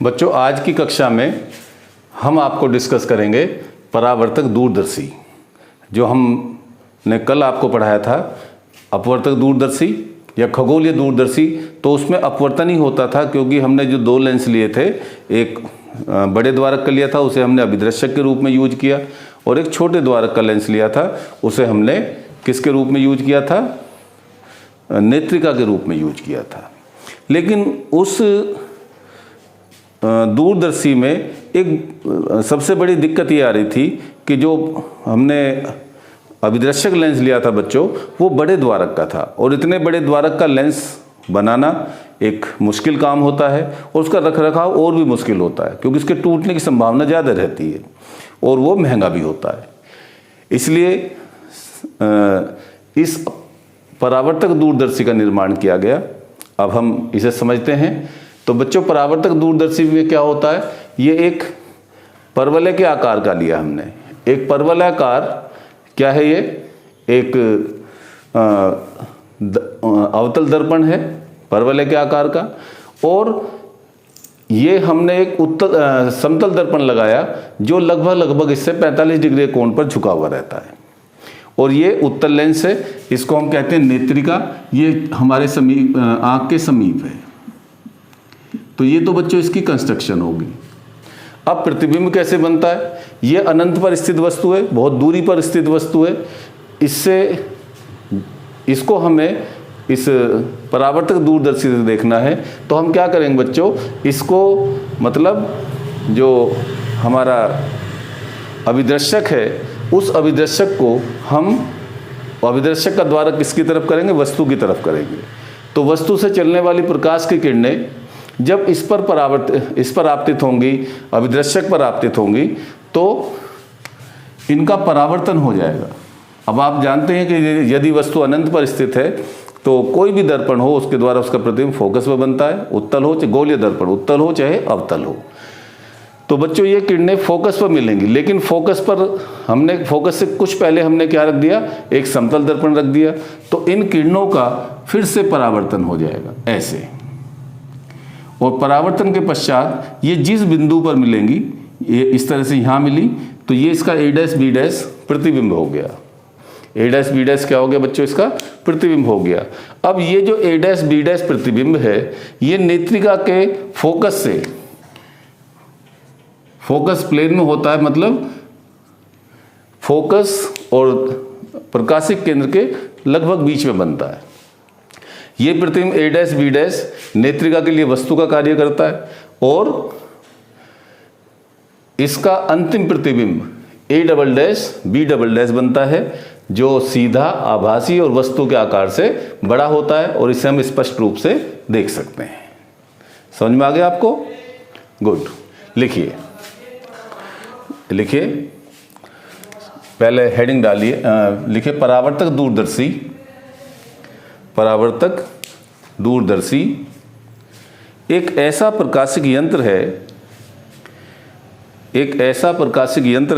बच्चों, आज की कक्षा में हम आपको डिस्कस करेंगे परावर्तक दूरदर्शी। जो हमने कल आपको पढ़ाया था अपवर्तक दूरदर्शी या खगोलीय दूरदर्शी, तो उसमें अपवर्तन ही होता था, क्योंकि हमने जो दो लेंस लिए थे, एक बड़े द्वारक का लिया था, उसे हमने अभिदृश्यक के रूप में यूज किया, और एक छोटे द्वारक का लेंस लिया था, उसे हमने किसके रूप में यूज किया था? नेत्रिका के रूप में यूज किया था। लेकिन उस दूरदर्शी में एक सबसे बड़ी दिक्कत ये आ रही थी कि जो हमने अभिदृश्यक लेंस लिया था बच्चों, वो बड़े द्वारक का था, और इतने बड़े द्वारक का लेंस बनाना एक मुश्किल काम होता है, और उसका रखरखाव और भी मुश्किल होता है, क्योंकि इसके टूटने की संभावना ज़्यादा रहती है और वो महंगा भी होता है। इसलिए इस परावर्तक दूरदर्शी का निर्माण किया गया। अब हम इसे समझते हैं। तो बच्चों, परावर्तक दूरदर्शी में क्या होता है? ये एक परवलय के आकार का लिया हमने। एक परवलयाकार क्या है? ये एक अवतल दर्पण है परवलय के आकार का, और ये हमने एक समतल दर्पण लगाया जो लगभग इससे 45 डिग्री कोण पर झुका हुआ रहता है, और ये उत्तल लेंस है। इसको हम कहते हैं नेत्रिका। ये हमारे समीप, आँख के समीप है। तो ये तो बच्चों इसकी कंस्ट्रक्शन होगी। अब प्रतिबिंब कैसे बनता है? ये अनंत पर स्थित वस्तु है, बहुत दूरी पर स्थित वस्तु है। इसको हमें इस परावर्तक दूरदर्शी से देखना है। तो हम क्या करेंगे बच्चों? इसको मतलब जो हमारा अभिदृश्यक है, उस अभिदृश्यक को हम अभिदृश्यक का द्वारक किसकी तरफ करेंगे? वस्तु की तरफ करेंगे। तो वस्तु से चलने वाली प्रकाश की किरणें जब इस पर आपतित होंगी, अभिदृश्यक पर आपतित होंगी, तो इनका परावर्तन हो जाएगा। अब आप जानते हैं कि यदि वस्तु अनंत पर स्थित है तो कोई भी दर्पण हो, उसके द्वारा उसका प्रतिबिंब फोकस में बनता है, उत्तल हो चाहे गोलीय दर्पण, उत्तल हो चाहे अवतल हो। तो बच्चों, ये किरणें फोकस पर मिलेंगी, लेकिन फोकस से कुछ पहले हमने क्या रख दिया? एक समतल दर्पण रख दिया। तो इन किरणों का फिर से परावर्तन हो जाएगा ऐसे, और परावर्तन के पश्चात ये जिस बिंदु पर मिलेंगी, ये इस तरह से यहाँ मिली, तो ये इसका a' b' प्रतिबिंब हो गया। a' b' क्या हो गया बच्चों? इसका प्रतिबिंब हो गया। अब ये जो a' b' प्रतिबिंब है, ये नेत्रिका के फोकस से, फोकस प्लेन में होता है, मतलब फोकस और प्रकाशिक केंद्र के लगभग बीच में बनता है। ये प्रतिबिंब a' b' नेत्रिका के लिए वस्तु का कार्य करता है, और इसका अंतिम प्रतिबिंब a" b" बनता है, जो सीधा, आभासी और वस्तु के आकार से बड़ा होता है, और इसे हम स्पष्ट रूप से देख सकते हैं। समझ में आ गया आपको? गुड। लिखिए, पहले हेडिंग डालिए, लिखिए परावर्तक दूरदर्शी। परावर्तक दूरदर्शी एक ऐसा प्रकाशिक यंत्र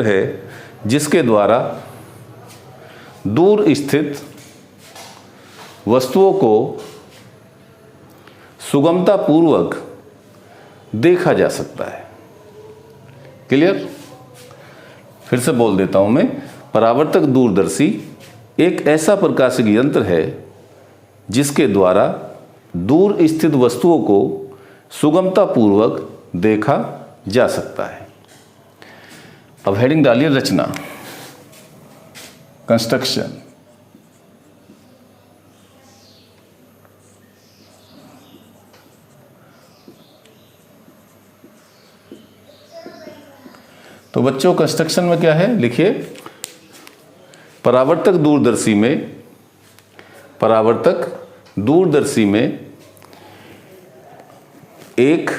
है जिसके द्वारा दूर स्थित वस्तुओं को सुगमता पूर्वक देखा जा सकता है। क्लियर? फिर से बोल देता हूं मैं। परावर्तक दूरदर्शी एक ऐसा प्रकाशिक यंत्र है जिसके द्वारा दूर स्थित वस्तुओं को सुगमता पूर्वक देखा जा सकता है। अब हेडिंग डालिए रचना, कंस्ट्रक्शन। तो बच्चों, कंस्ट्रक्शन में क्या है? लिखिए, परावर्तक दूरदर्शी में एक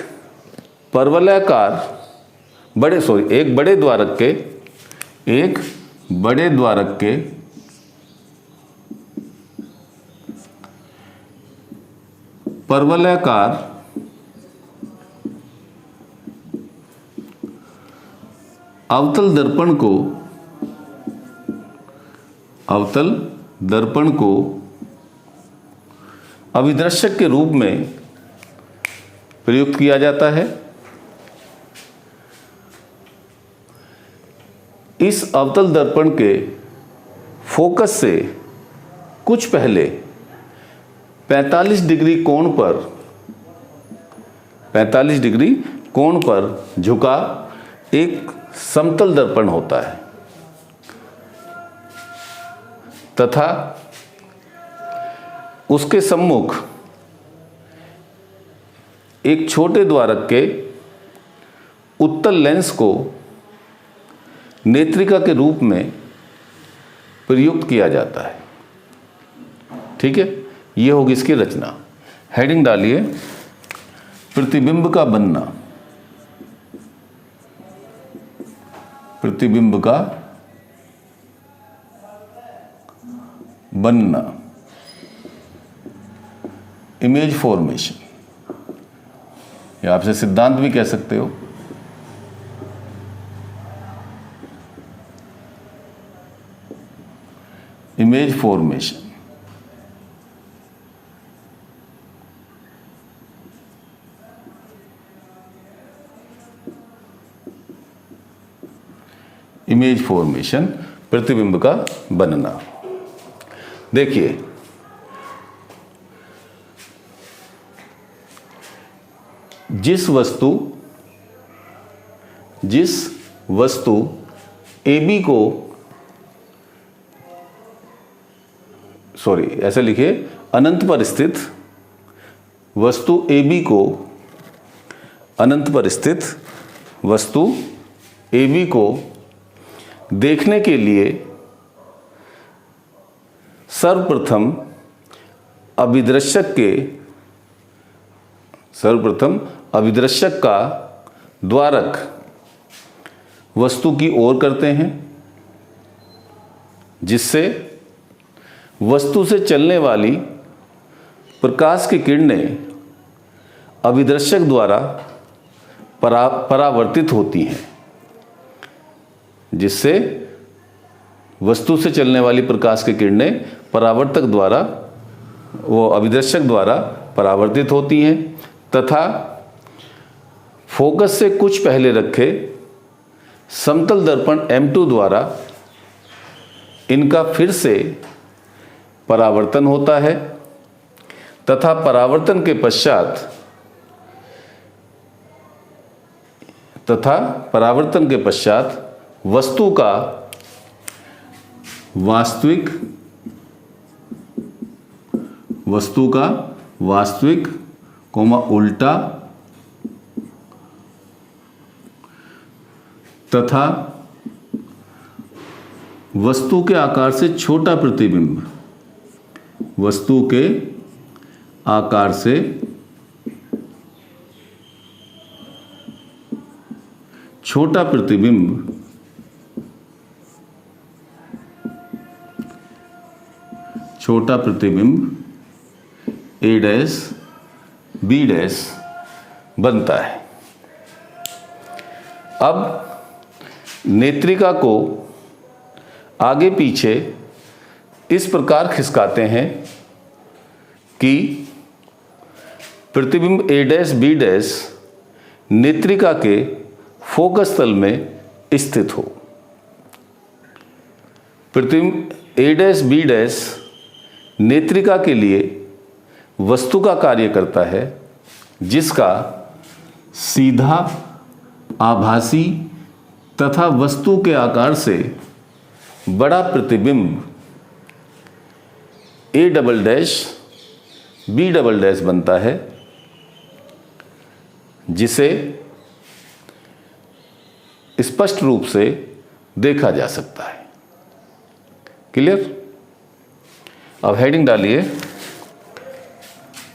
बड़े द्वारक के परवलयाकार अवतल दर्पण को अभिदृश्यक के रूप में प्रयुक्त किया जाता है। इस अवतल दर्पण के फोकस से कुछ पहले 45 डिग्री कोण पर झुका एक समतल दर्पण होता है तथा उसके सम्मुख एक छोटे द्वारक के उत्तल लेंस को नेत्रिका के रूप में प्रयुक्त किया जाता है। ठीक है, ये होगी इसकी रचना। हेडिंग डालिए प्रतिबिंब का बनना। प्रतिबिंब का बनना, इमेज फॉर्मेशन, या आपसे सिद्धांत भी कह सकते हो। इमेज फॉर्मेशन, इमेज फॉर्मेशन, प्रतिबिंब का बनना। देखिए, जिस वस्तु AB को, ऐसे लिखिए, अनंत पर स्थित वस्तु AB को, अनंत पर स्थित वस्तु AB को देखने के लिए सर्वप्रथम अभिदृश्यक का द्वारक वस्तु की ओर करते हैं, जिससे वस्तु से चलने वाली प्रकाश की किरणें अभिदृश्यक द्वारा परावर्तित होती हैं, जिससे वस्तु से चलने वाली प्रकाश की किरणें अभिदृश्यक द्वारा परावर्तित होती हैं तथा फोकस से कुछ पहले रखे समतल दर्पण M2 द्वारा इनका फिर से परावर्तन होता है तथा परावर्तन के पश्चात वस्तु का वास्तविक उल्टा तथा वस्तु के आकार से छोटा प्रतिबिंब, वस्तु के आकार से छोटा प्रतिबिंब A' B' बनता है। अब नेत्रिका को आगे पीछे इस प्रकार खिसकाते हैं कि प्रतिबिंब A' B' नेत्रिका के फोकस तल में स्थित हो। प्रतिबिंब A' B' नेत्रिका के लिए वस्तु का कार्य करता है, जिसका सीधा, आभासी तथा वस्तु के आकार से बड़ा प्रतिबिंब A'' B' बनता है, जिसे स्पष्ट रूप से देखा जा सकता है। क्लियर? अब हेडिंग डालिए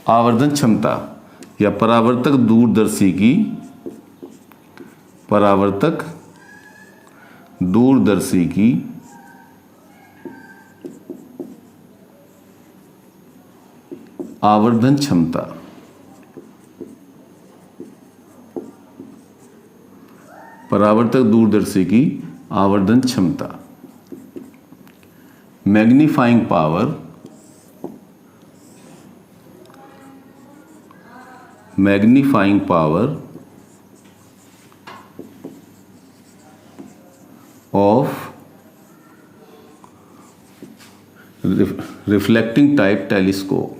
आवर्धन क्षमता या परावर्तक दूरदर्शी की आवर्धन क्षमता। परावर्तक दूरदर्शी की आवर्धन क्षमता। Magnifying power, of reflecting type telescope,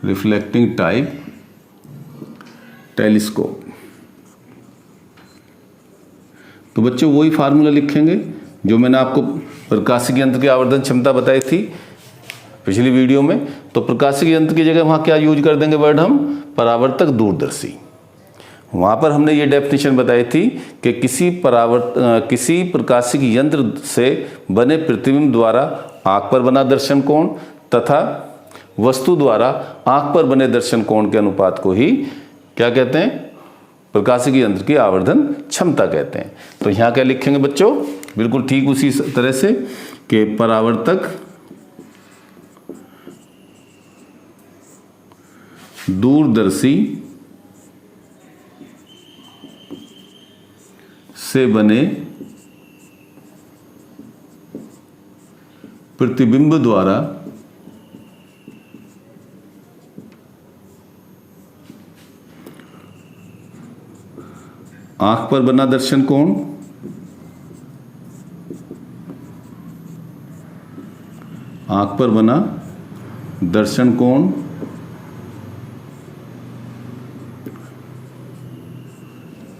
reflecting type telescope. तो बच्चों वही फार्मूला लिखेंगे जो मैंने आपको प्रकाशिक यंत्र की आवर्धन क्षमता बताई थी पिछली वीडियो में। तो प्रकाशिक यंत्र की जगह वहाँ क्या यूज कर देंगे वर्ड हम, परावर्तक दूरदर्शी। वहाँ पर हमने ये डेफिनेशन बताई थी कि किसी प्रकाशिक यंत्र से बने प्रतिबिंब द्वारा आँख पर बना दर्शन कोण तथा वस्तु द्वारा आँख पर बने दर्शन कोण के अनुपात को ही क्या कहते हैं, प्रकाशिक यंत्र की आवर्धन क्षमता कहते हैं। तो यहाँ क्या लिखेंगे बच्चों, बिल्कुल ठीक उसी तरह से कि परावर्तक दूरदर्शी से बने प्रतिबिंब द्वारा आंख पर बना दर्शन कोण आंख पर बना दर्शन कोण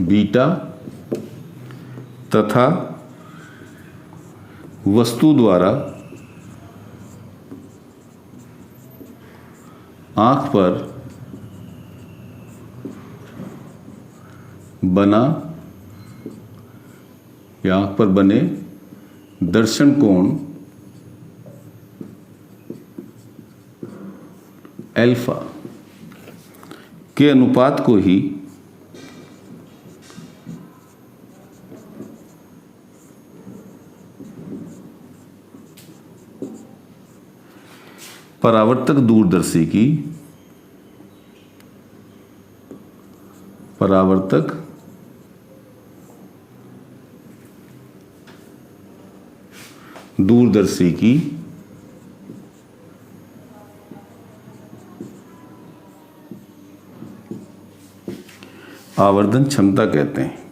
बीटा तथा वस्तु द्वारा आंख पर बना या आंख पर बने दर्शन कोण अल्फा के अनुपात को ही परावर्तक दूरदर्शी की आवर्धन क्षमता कहते हैं।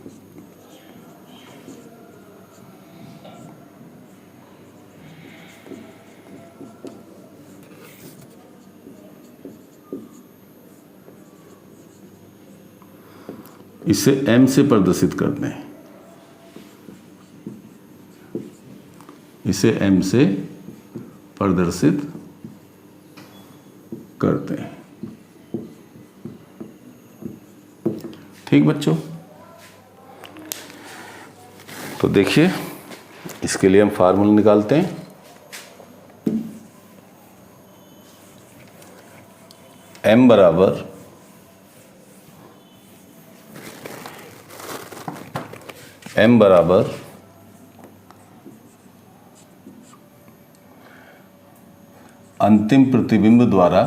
इसे m से प्रदर्शित करते हैं, इसे m से प्रदर्शित करते हैं। ठीक बच्चों, तो देखिए इसके लिए हम फार्मूला निकालते हैं। m बराबर अंतिम प्रतिबिंब द्वारा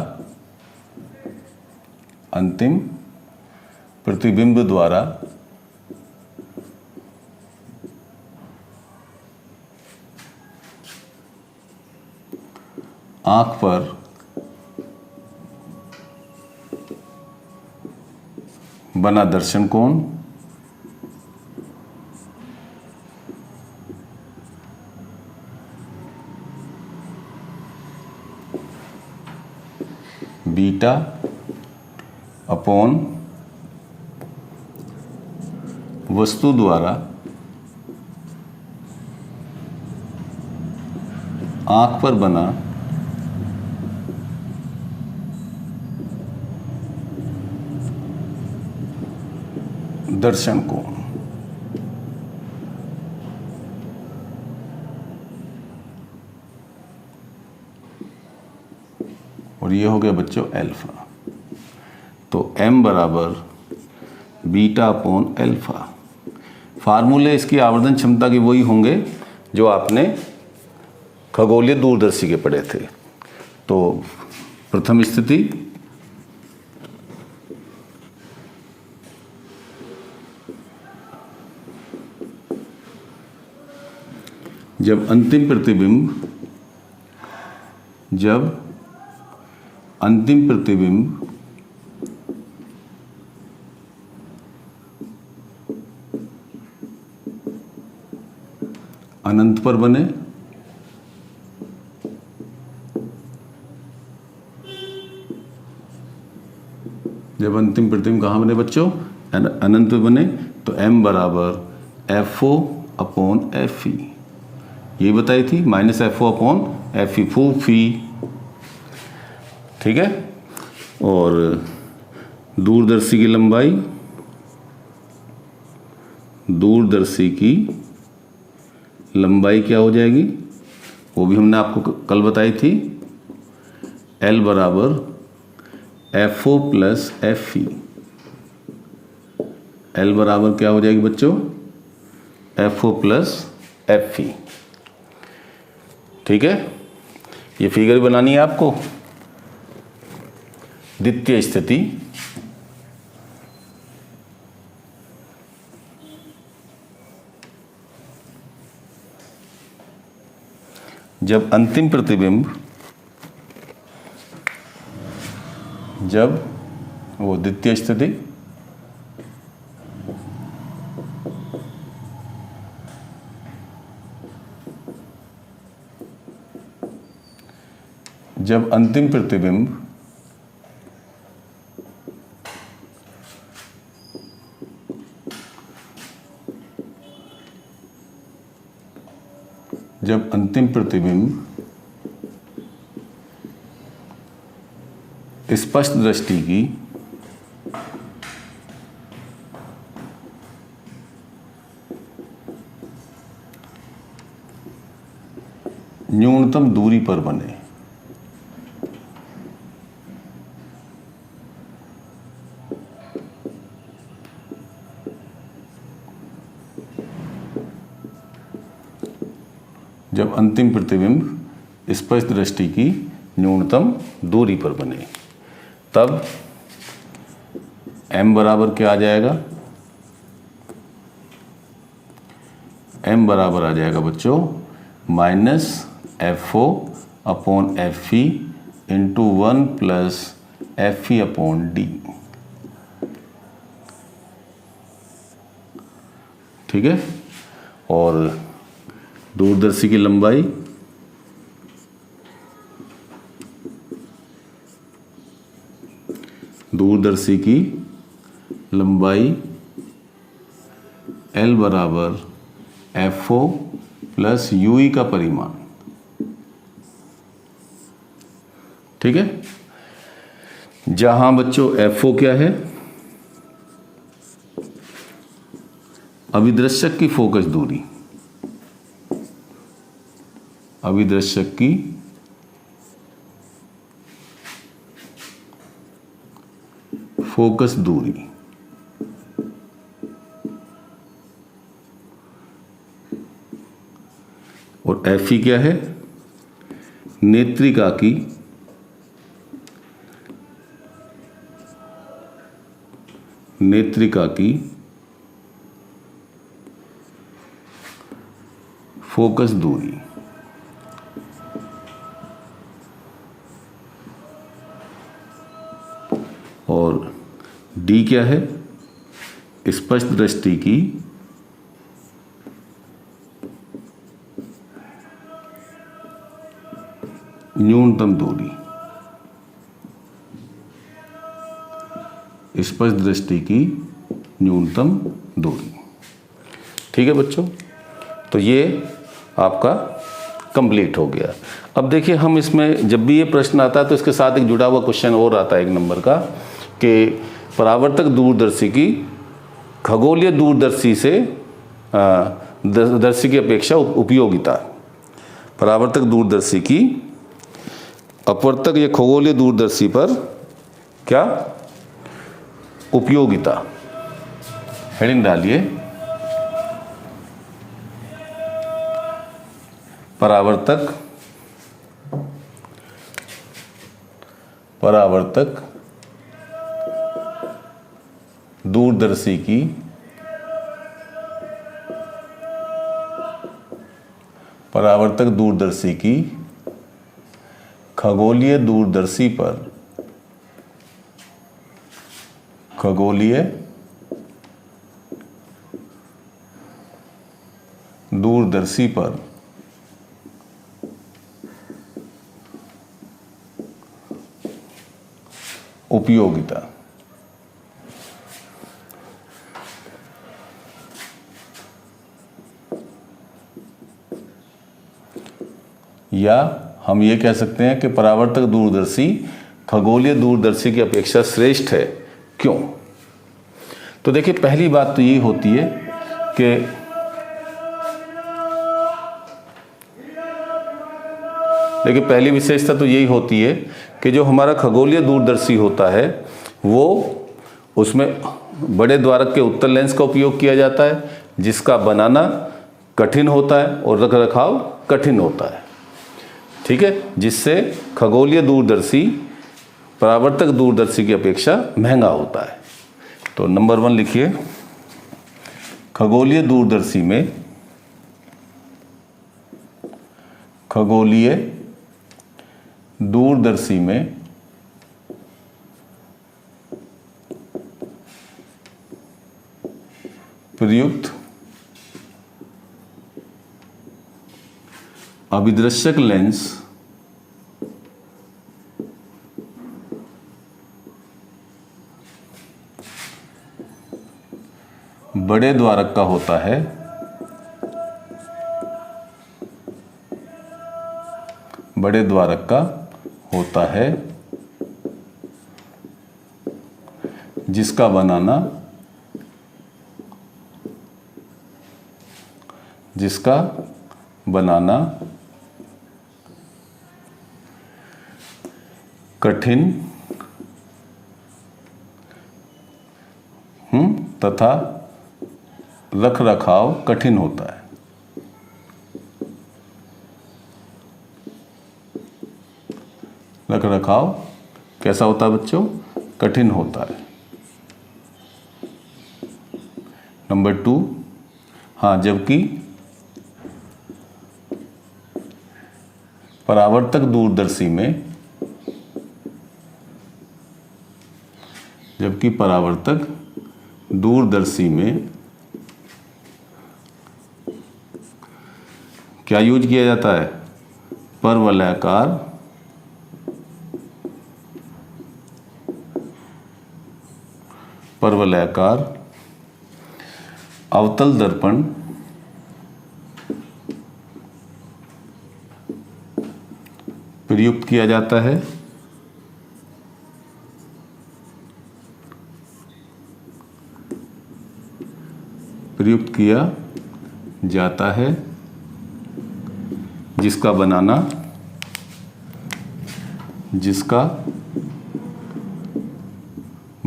आंख पर बना दर्शन कोण बीटा अपॉन वस्तु द्वारा आंख पर बना दर्शन कोण। और ये हो गया बच्चों अल्फा। तो m बराबर बीटा अपॉन अल्फा। फार्मूले इसकी आवर्धन क्षमता की वही होंगे जो आपने खगोलीय दूरदर्शी के पढ़े थे। तो प्रथम स्थिति जब अंतिम प्रतिबिंब अनंत पर बने, जब अंतिम प्रतिबिंब कहाँ बने बच्चों, अनंत पे बने, तो m बराबर FO अपॉन FE, यही बताई थी, माइनस FO अपॉन FE, फूफी। ठीक है। और दूरदर्शी की लंबाई, दूरदर्शी की लंबाई क्या हो जाएगी, वो भी हमने आपको कल बताई थी, L बराबर FO प्लस FE। L बराबर क्या हो जाएगी बच्चों, FO प्लस FE। ठीक है। ये फिगर बनानी है आपको। द्वितीय स्थिति, जब अंतिम प्रतिबिंब, जब वो द्वितीय स्थिति जब अंतिम प्रतिबिंब जब अंतिम प्रतिबिंब स्पष्ट दृष्टि की न्यूनतम दूरी पर बने, जब अंतिम प्रतिबिंब स्पष्ट दृष्टि की न्यूनतम दूरी पर बने, तब m बराबर क्या आ जाएगा, m बराबर आ जाएगा बच्चों minus FO upon FE into 1 plus FE upon D। ठीक है। और दूरदर्शी की लंबाई, दूरदर्शी की लंबाई L बराबर FO प्लस UE का परिमाण। ठीक है। जहां बच्चों FO क्या है, अभिदृश्यक की फोकस दूरी, अभिदृश्यक की फोकस दूरी, और FE क्या है, नेत्रिका की फोकस दूरी। और D क्या है, स्पष्ट दृष्टि की न्यूनतम दूरी, स्पष्ट दृष्टि की न्यूनतम दूरी। ठीक है बच्चों, तो ये आपका कंप्लीट हो गया। अब देखिए, हम इसमें जब भी ये प्रश्न आता है तो इसके साथ एक जुड़ा हुआ क्वेश्चन और आता है 1 नंबर का, कि परावर्तक दूरदर्शी की खगोलीय दूरदर्शी से दर्शी की अपेक्षा उपयोगिता। परावर्तक दूरदर्शी की अपवर्तक या खगोलीय दूरदर्शी पर क्या उपयोगिता। हेडिंग डालिए, परावर्तक दूरदर्शी की खगोलीय दूरदर्शी दूरदर्शी पर उपयोगिता। या हम ये कह सकते हैं कि परावर्तक दूरदर्शी खगोलीय दूरदर्शी की अपेक्षा श्रेष्ठ है। क्यों? तो देखिए, पहली बात तो ये होती है कि पहली विशेषता तो यही होती है कि जो हमारा खगोलीय दूरदर्शी होता है वो उसमें बड़े द्वारक के उत्तल लेंस का उपयोग किया जाता है, जिसका बनाना कठिन होता है और रखरखाव कठिन होता है। ठीक है, जिससे खगोलीय दूरदर्शी परावर्तक दूरदर्शी की अपेक्षा महंगा होता है। तो नंबर 1 लिखिए, खगोलीय दूरदर्शी में प्रयुक्त अभिदृश्यक लेंस बड़े द्वारक का होता है, बड़े द्वारक का होता है, जिसका बनाना कठिन तथा रखरखाव कठिन होता है। रखरखाव कैसा होता है बच्चों? कठिन होता है। नंबर 2, हाँ, जबकि परावर्तक दूरदर्शी में क्या यूज किया जाता है? परवलयाकार अवतल दर्पण प्रयुक्त किया जाता है, जिसका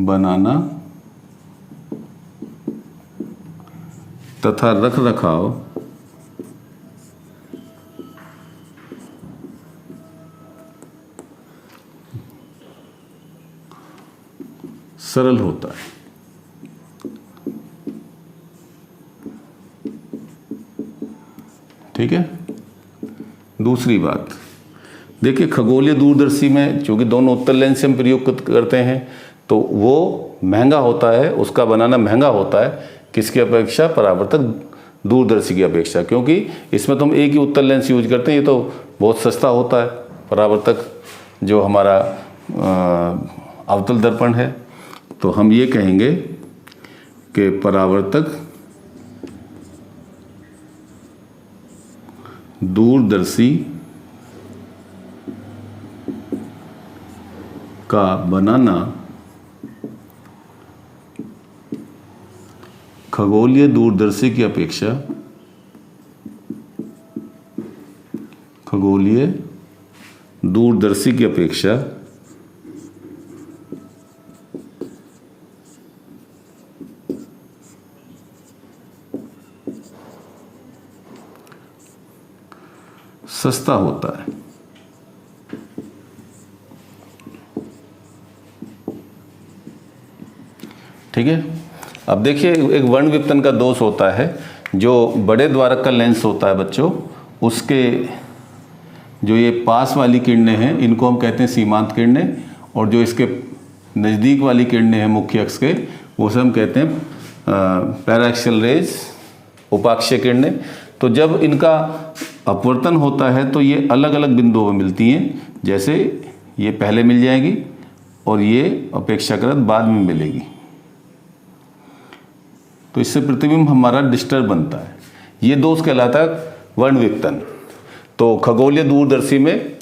बनाना तथा रखरखाव सरल होता है। ठीक है। दूसरी बात देखिए, खगोलीय दूरदर्शी में चूंकि दोनों उत्तल लेंस हम प्रयोग करते हैं तो वो महंगा होता है, उसका बनाना महंगा होता है। किसकी अपेक्षा? परावर्तक दूरदर्शी की अपेक्षा, क्योंकि इसमें तो हम एक ही उत्तल लेंस यूज करते हैं। ये तो बहुत सस्ता होता है परावर्तक जो हमारा अवतल दर्पण है। तो हम ये कहेंगे कि परावर्तक दूरदर्शी का बनाना खगोलीय दूरदर्शी की अपेक्षा सस्ता होता है। ठीक है। अब देखिए, एक वर्ण विपतन का दोष होता है। जो बड़े द्वारक का लेंस होता है बच्चों, उसके जो ये पास वाली किरणें हैं इनको हम कहते हैं सीमांत किरणें, और जो इसके नज़दीक वाली किरणें हैं मुख्य अक्ष के, वो से हम कहते हैं पैराक्सियल रेज, उपाक्षीय किरणें। तो जब इनका अपवर्तन होता है तो ये अलग अलग बिंदुओं पर मिलती हैं, जैसे ये पहले मिल जाएगी और ये अपेक्षाकृत बाद में मिलेगी। तो इससे प्रतिबिंब हमारा डिस्टर्ब बनता है। ये दोष कहलाता है वर्णविपतन। तो खगोलीय दूरदर्शी में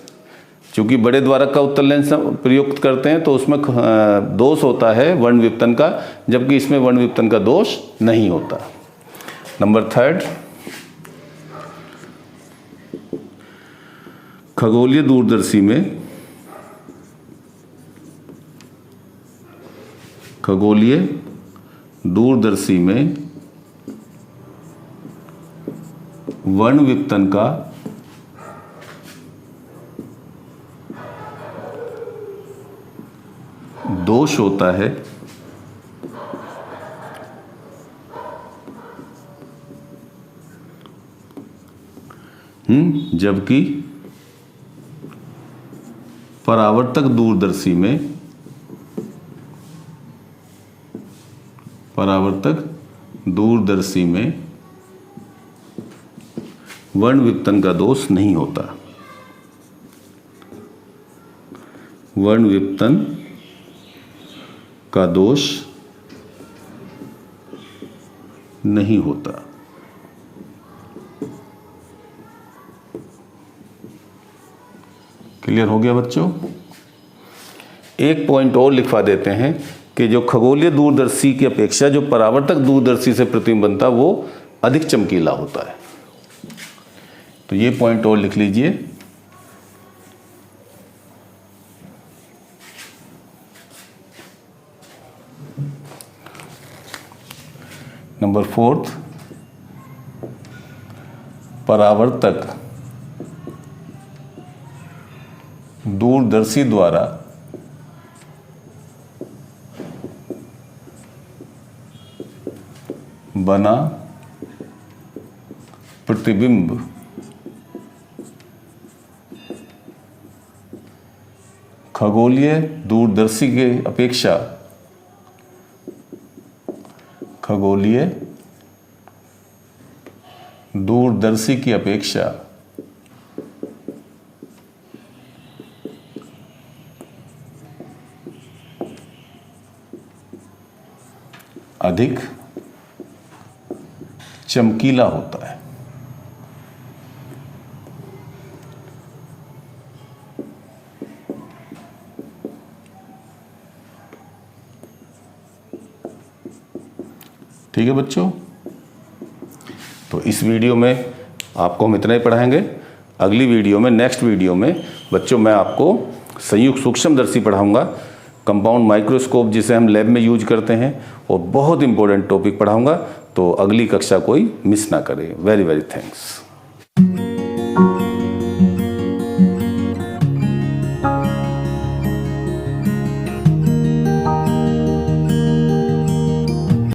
चूंकि बड़े द्वारक का उत्तल लेंस प्रयुक्त करते हैं तो उसमें दोष होता है वर्णविपतन का, जबकि इसमें वर्णविपतन का दोष नहीं होता। नंबर 3, खगोलीय दूरदर्शी में वर्णविपतन का दोष होता है जबकि परावर्तक दूरदर्शी में वर्णविपतन का दोष नहीं होता। वर्णविपतन का दोष नहीं होता। क्लियर हो गया बच्चों? एक पॉइंट और लिखवा देते हैं कि जो खगोलीय दूरदर्शी की अपेक्षा जो परावर्तक दूरदर्शी से प्रतिबिंब बनता वो अधिक चमकीला होता है। तो ये पॉइंट और लिख लीजिए। नंबर 4, परावर्तक दूरदर्शी द्वारा बना प्रतिबिंब खगोलीय दूरदर्शी के अपेक्षा अधिक चमकीला होता है। ठीक है बच्चों, तो इस वीडियो में आपको हम इतना ही पढ़ाएंगे। अगली वीडियो में, नेक्स्ट वीडियो में बच्चों मैं आपको संयुक्त सूक्ष्मदर्शी पढ़ाऊंगा, कंपाउंड माइक्रोस्कोप जिसे हम लैब में यूज करते हैं, और बहुत इंपॉर्टेंट टॉपिक पढ़ाऊंगा। तो अगली कक्षा कोई मिस ना करे। Very very thanks.